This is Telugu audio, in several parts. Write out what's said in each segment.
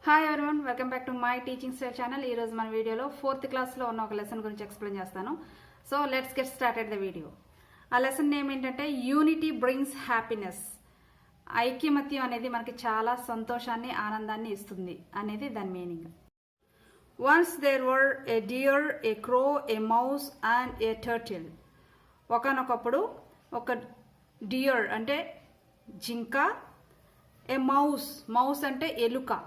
Hi everyone, welcome back to my teaching style channel. ఈ రోజు మన వీడియోలో 4th క్లాస్లో ఉన్న ఒక లెసన్ గురించి ఎక్స్ప్లెయిన్ చేస్తాను. So let's get started the video. ఆ లెసన్ నేమ్ ఏంటంటే యూనిటీ బ్రింగ్స్ హ్యాపీనెస్. ఐక్యమత్యం అనేది మనకి చాలా సంతోషాన్ని, ఆనందాన్ని ఇస్తుంది అనేది దాని meaning. Once there were a deer, a crow, a mouse and a turtle. ఒకనొకప్పుడు ఒక డియర్ అంటే జింక, ఏ మౌస్ అంటే ఎలుక.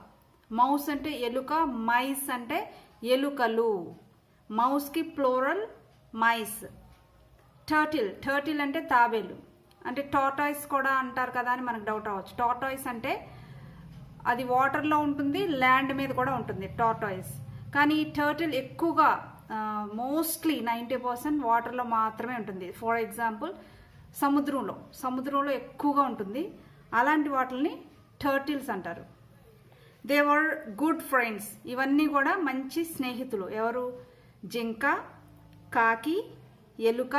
మౌస్ అంటే ఎలుక, మైస్ అంటే ఎలుకలు. మౌస్కి ప్లోరల్ మైస్. టర్టిల్ అంటే తాబేలు. అంటే టార్టాయిస్ కూడా అంటారు కదా అని మనకు డౌట్ అవ్వచ్చు. టార్టాయిస్ అంటే అది వాటర్లో ఉంటుంది, ల్యాండ్ మీద కూడా ఉంటుంది టార్టాయిస్. కానీ ఈ టర్టిల్ ఎక్కువగా మోస్ట్లీ 90% వాటర్లో మాత్రమే ఉంటుంది. ఫర్ ఎగ్జాంపుల్ సముద్రంలో ఎక్కువగా ఉంటుంది. అలాంటి వాటిని టర్టిల్స్ అంటారు. They were good friends. ఇవన్నీ కూడా మంచి స్నేహితులు. ఎవరు? జింక, కాకి, ఎలుక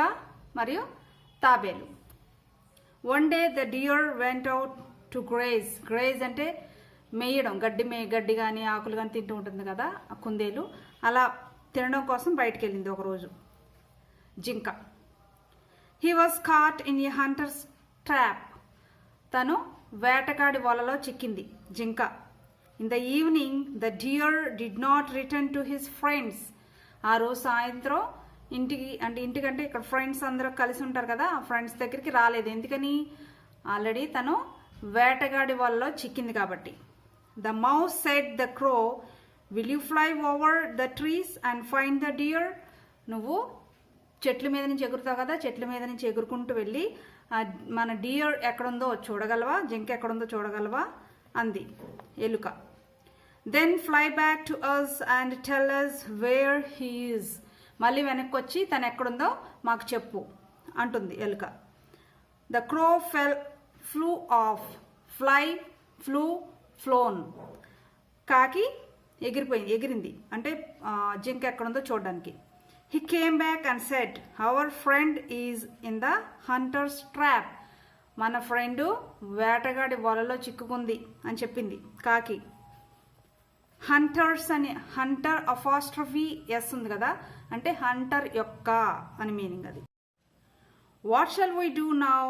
మరియు తాబేలు. One day the dear went out to grace అంటే మేయడం, గడ్డి కానీ ఆకులు కానీ తింటూ ఉంటుంది కదా ఆ కుందేలు. అలా తినడం కోసం బయటికి వెళ్ళింది ఒకరోజు జింక. He was caught in a hunters trap. తను వేటగాడి వలలో చిక్కింది జింక. In the evening the dear did not return to his friends. ఆ రోజు సాయంత్రం ఇంటికంటే ఇక్కడ ఫ్రెండ్స్ అందరూ కలిసి ఉంటారు కదా, ఆ ఫ్రెండ్స్ దగ్గరికి రాలేదు. ఎందుకని? ఆల్రెడీ తను వేటగాడి వలలో చిక్కింది కాబట్టి. The mouse said the crow, will you fly over the trees and find the deer. నువ్వు చెట్ల మీద నుంచి ఎగురుతావు కదా, చెట్ల మీద నుంచి ఎగురుకుంటూ వెళ్ళి మన డియర్ ఎక్కడుందో చూడగలవా, జింక ఎక్కడుందో చూడగలవా అంది ఎలుక. Then fly back to us and tell us where he is. మళ్ళీ వెనక్కి వచ్చి తను ఎక్కడుందో మాకు చెప్పు అంటుంది ఎలుక. The crow flew off. Flown. కాకి ఎగిరింది అంటే జింక ఎక్కడుందో చూడడానికి. He came back and said, our friend is in the hunter's trap. మన ఫ్రెండు వేటగాడి వలలో చిక్కుకుంది అని చెప్పింది కాకి. హంటర్ అపాస్ట్రఫీ ఎస్ ఉంది కదా, అంటే హంటర్ యొక్క అని మీనింగ్ అది. What shall we do now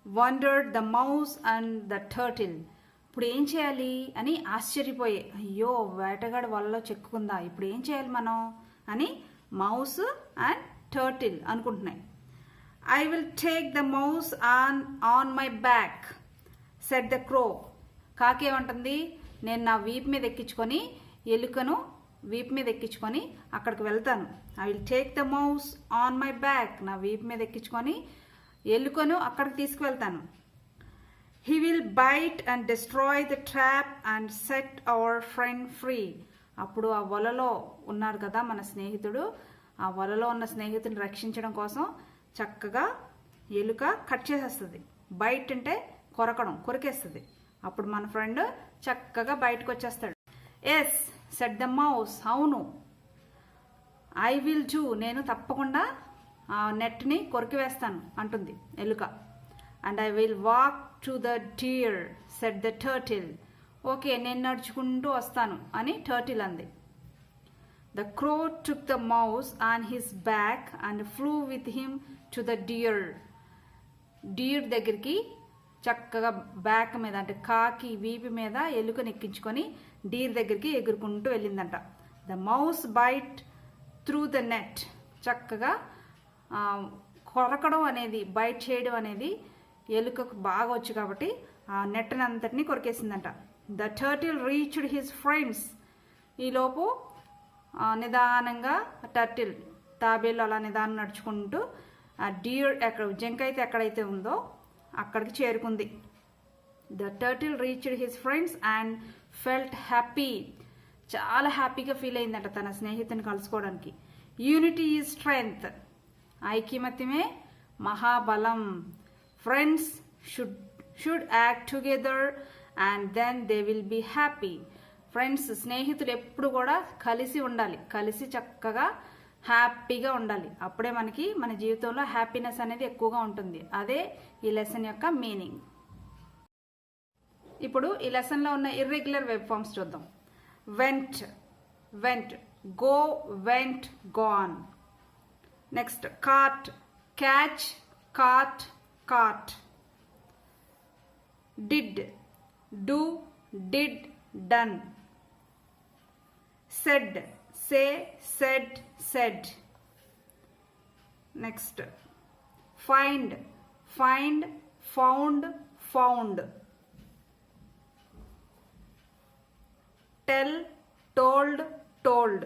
wondered the mouse and the turtle. ఇప్పుడు ఏం చేయాలి అని ఆశ్చర్యపోయే. అయ్యో, వేటగాడి వలలో చిక్కుకుందా, ఇప్పుడు ఏం చేయాలి మనం అని మౌస్ అండ్ టర్టిల్ అనుకుంటున్నాయి. I will take the mouse on my back said the crow. కాకి ఏమంటుంది? నేను నా వీపు మీద ఎక్కించుకొని, ఎలుకను వీపు మీద ఎక్కించుకొని అక్కడికి వెళ్తాను. I will take the mouse on my back. నా వీపు మీద ఎక్కించుకొని ఎలుకను అక్కడికి తీసుకువెళ్తాను. He will bite and destroy the trap and set our friend free. అప్పుడు ఆ వలలో ఉన్నారు కదా మన స్నేహితుడు, ఆ వలలో ఉన్న స్నేహితుడిని రక్షించడం కోసం చక్కగా ఎలుక కట్ చేసేస్తుంది. బైట్ అంటే కొరికేస్తుంది. అప్పుడు మన ఫ్రెండ్ చక్కగా బయటకు వచ్చేస్తాడు. Yes said the mouse. అవును. I will do. నేను తప్పకుండా ఆ నెట్ని కొరికివేస్తాను అంటుంది ఎలుక. And I will walk to the deer said the turtle. Okay, నేను నడుచుకుంటూ వస్తాను అని టర్టిల్ అంది. The crow took the mouse on his back and flew with him to the deer. దగ్గరికి చక్కగా బ్యాక్ మీద అంటే కాకి వీపు మీద ఎలుకను ఎక్కించుకొని డీర్ దగ్గరికి ఎగురుకుంటూ వెళ్ళిందంట. The mouse bite through the net. చక్కగా కొరకడం అనేది, బైట్ చేయడం అనేది ఎలుకకు బాగా వచ్చు కాబట్టి ఆ నెట్ని అంతటినీ కొరికేసిందంట. The turtle reached his friends. ఈలోపు నిదానంగా తాబేలు అలా నిదానం నడుచుకుంటూ ఆ డియర్ జింక అయితే ఎక్కడైతే ఉందో అక్కడికి చేరుకుంది. The turtle reached his friends and felt happy. చాలా హ్యాపీగా ఫీల్ అయిందంట తన స్నేహితుని కలుసుకోవడానికి. Unity is strength. ఐక్యమత్యమే మహాబలం. Friends should act together and then they will be happy. Friends, స్నేహితులు ఎప్పుడు కూడా కలిసి ఉండాలి, కలిసి చక్కగా హ్యాపీగా ఉండాలి. అప్పుడే మన జీవితంలో హ్యాపీనెస్ అనేది ఎక్కువగా ఉంటుంది. అదే ఈ లెసన్ యొక్క మీనింగ్. ఇప్పుడు ఈ లెసన్లో ఉన్న ఇర్రెగ్యులర్ వెబ్ ఫామ్స్ చూద్దాం. went, went, go, went, gone. Next, cart, catch, cart, cart. Did, do, did, done. Said, say, said, said. Next, find, find, found, found. Tell, told, told.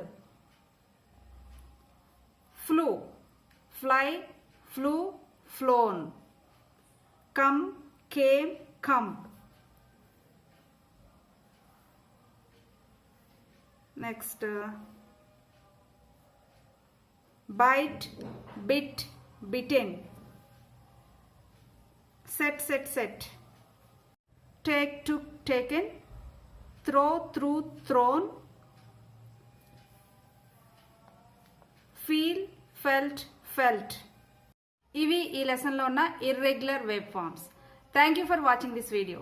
Flew, fly, flew, flown. Come, came, come. Next, bite, bit, bitten. Set, set, set. Take, took, taken. Throw, threw, thrown. Feel, felt, felt. ఇవి ఈ లెసన్లో ఉన్న irregular verb forms. Thank you for watching this video.